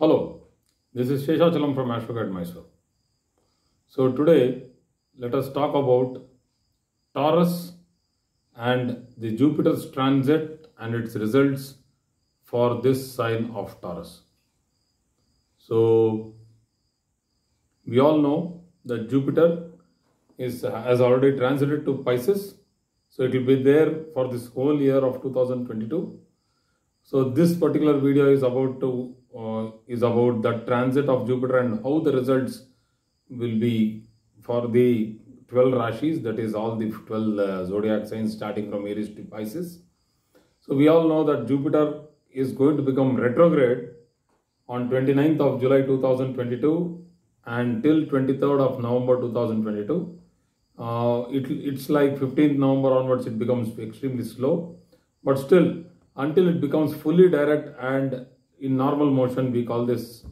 Hello, this is Sheshachalam from Astroguide Mysore. So today, let us talk about Taurus and the Jupiter's transit and its results for this sign of Taurus. So we all know that Jupiter has already transited to Pisces. So it will be there for this whole year of 2022. So this particular video is about the transit of Jupiter and how the results will be for the 12 Rashis, that is all the 12 zodiac signs starting from Aries to Pisces. So we all know that Jupiter is going to become retrograde on 29th of July 2022 and till 23rd of November 2022. It's like 15th November onwards it becomes extremely slow, but still until it becomes fully direct and in normal motion, we call this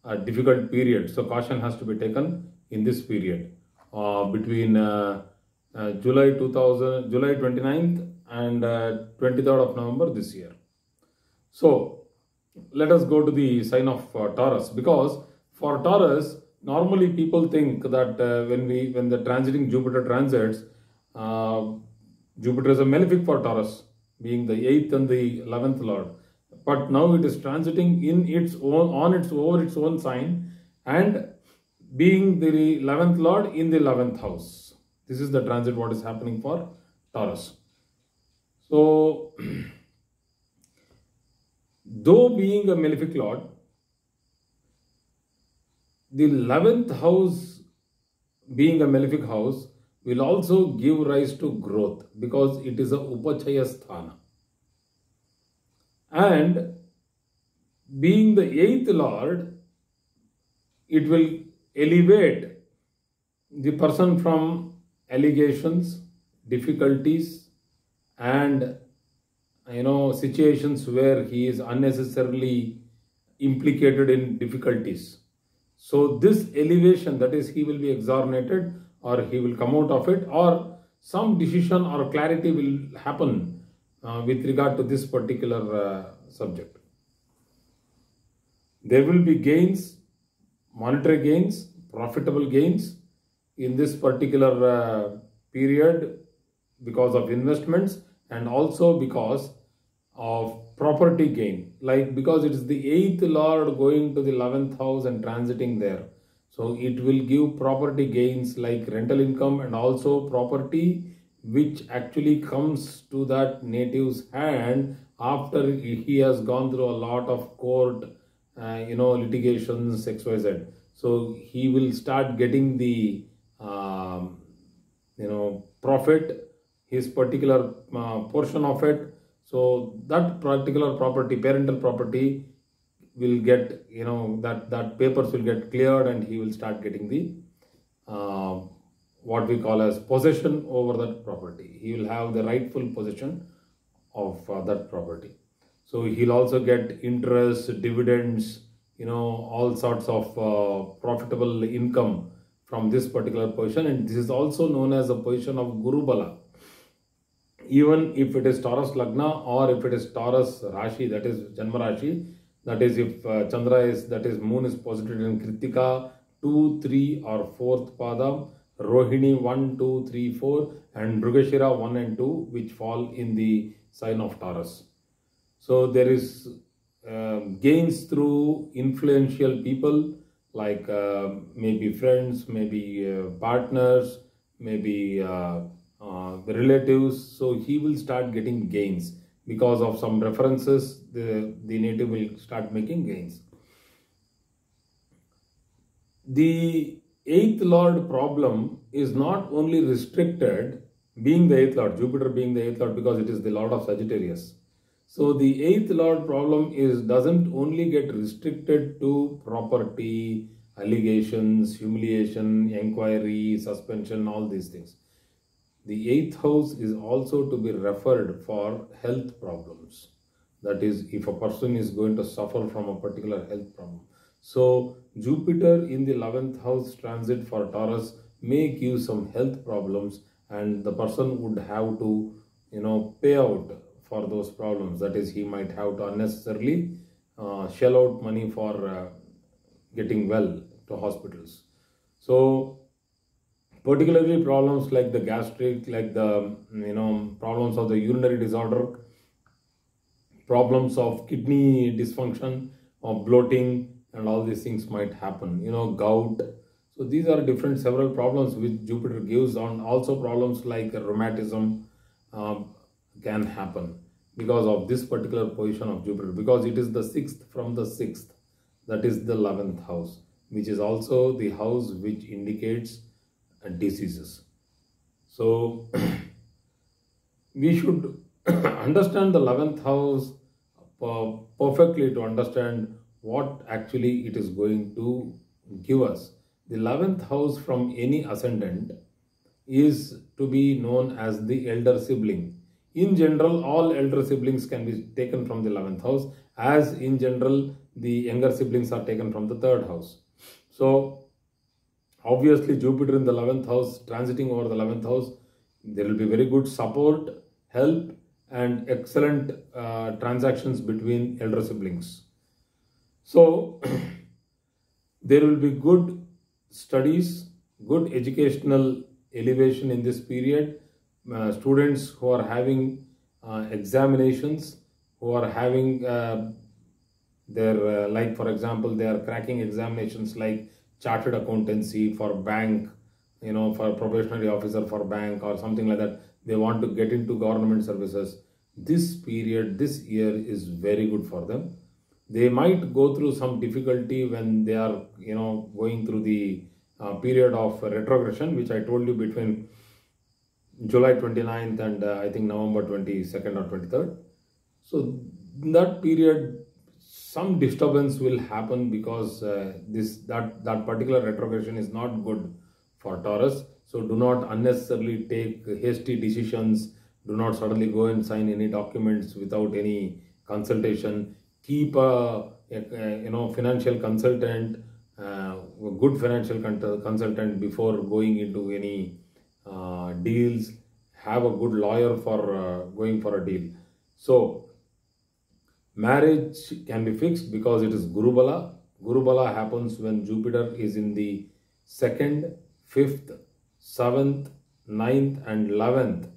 a difficult period. So caution has to be taken in this period between July 29th and 23rd of November this year. So let us go to the sign of Taurus, because for Taurus, normally people think that when the transiting Jupiter transits, Jupiter is a malefic for Taurus, being the 8th and the 11th lord. But now it is transiting in over its own sign and being the 11th lord in the 11th house. This is the transit what is happening for Taurus. So though being a malefic lord, the 11th house being a malefic house will also give rise to growth because it is a upachaya sthana. And being the 8th lord, it will elevate the person from allegations, difficulties, and situations where he is unnecessarily implicated in difficulties. So this elevation, that is, he will be exonerated or he will come out of it, or some decision or clarity will happen with regard to this particular subject. There will be gains, monetary gains, profitable gains in this particular period because of investments and also because of property gain. Like because it is the 8th lord going to the 11th house and transiting there. So it will give property gains like rental income and also property which actually comes to that native's hand after he has gone through a lot of court, litigations, XYZ. So he will start getting the, profit, his particular portion of it. So that particular property, parental property, will get, that papers will get cleared and he will start getting the what we call as possession over that property. He will have the rightful possession of that property. So he'll also get interest, dividends, all sorts of profitable income from this particular position. And this is also known as a position of Guru Bala. Even if it is Taurus Lagna or if it is Taurus Rashi, that is Janma Rashi, that is if Chandra is, that is moon is posited in Kritika 2, 3 or 4th Padam, Rohini 1, 2, 3, 4 and Mrugashira 1 and 2 which fall in the sign of Taurus. So there is gains through influential people like maybe friends, maybe partners, maybe relatives. So he will start getting gains because of some references. The native will start making gains. The 8th lord problem is not only restricted being the 8th lord, Jupiter being the 8th lord, because it is the lord of Sagittarius. So the 8th lord problem doesn't only get restricted to property, allegations, humiliation, inquiry, suspension, all these things. The 8th house is also to be referred for health problems. That is, if a person is going to suffer from a particular health problem. So Jupiter in the 11th house transit for Taurus may give some health problems and the person would have to, pay out for those problems. That is, he might have to unnecessarily shell out money for getting well to hospitals. So particularly problems like the gastric, like the problems of the urinary disorder, problems of kidney dysfunction or bloating, and all these things might happen, gout. So these are different several problems which Jupiter gives on. Also problems like rheumatism can happen because of this particular position of Jupiter, because it is the 6th from the 6th, that is the 11th house, which is also the house which indicates diseases. So we should understand the 11th house perfectly to understand what actually it is going to give us. The 11th house from any ascendant is to be known as the elder sibling. In general, all elder siblings can be taken from the 11th house, as in general the younger siblings are taken from the 3rd house. So obviously Jupiter in the 11th house, transiting over the 11th house, there will be very good support, help, and excellent transactions between elder siblings. So there will be good studies, good educational elevation in this period. Students who are having examinations, who are having their like for example they are cracking examinations like chartered accountancy for bank, for probationary officer for bank or something like that. They want to get into government services. This period, this year is very good for them. They might go through some difficulty when they are, going through the period of retrogression, which I told you between July 29th and I think November 22nd or 23rd. So in that period, some disturbance will happen because that particular retrogression is not good for Taurus. So do not unnecessarily take hasty decisions. Do not suddenly go and sign any documents without any consultation. Keep a financial consultant, a good financial consultant before going into any deals. Have a good lawyer for going for a deal. So marriage can be fixed because it is Guru Bala. Guru Bala happens when Jupiter is in the 2nd, 5th, 7th, 9th and 11th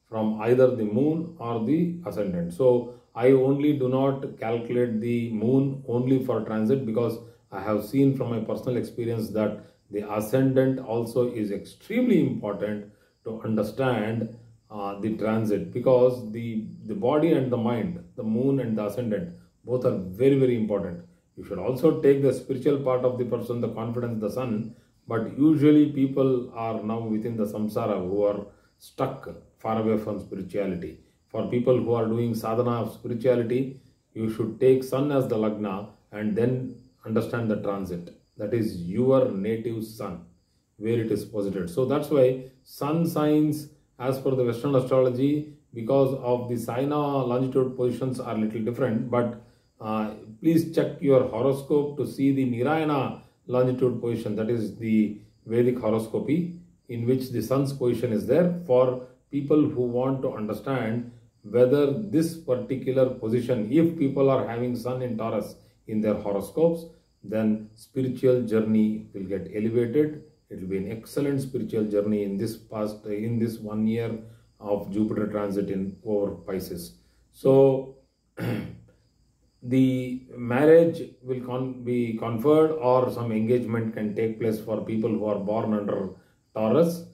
from either the moon or the ascendant. So I only do not calculate the moon only for transit, because I have seen from my personal experience that the ascendant also is extremely important to understand the transit, because the body and the mind, the moon and the ascendant, both are very, very important. You should also take the spiritual part of the person, the confidence, the sun, but usually people are now within the samsara who are stuck far away from spirituality. For people who are doing sadhana of spirituality, you should take sun as the lagna and then understand the transit. That is your native sun, where it is posited. So that's why sun signs, as per the Western astrology, because of the sign longitude positions are little different, but please check your horoscope to see the Nirayana longitude position, that is the Vedic horoscopy, in which the sun's position is there, for people who want to understand whether this particular position, if people are having sun in Taurus in their horoscopes, then spiritual journey will get elevated. It will be an excellent spiritual journey in this 1 year of Jupiter transit in over Pisces. So the marriage will be conferred, or some engagement can take place for people who are born under Taurus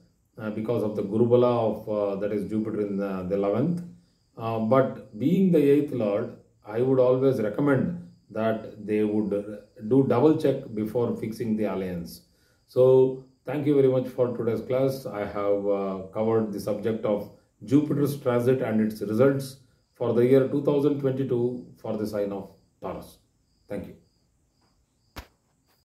because of the Guru Bala of that is Jupiter in the 11th. But being the 8th Lord, I would always recommend that they would do double check before fixing the alliance. So thank you very much for today's class. I have covered the subject of Jupiter's transit and its results for the year 2022 for the sign of Taurus. Thank you.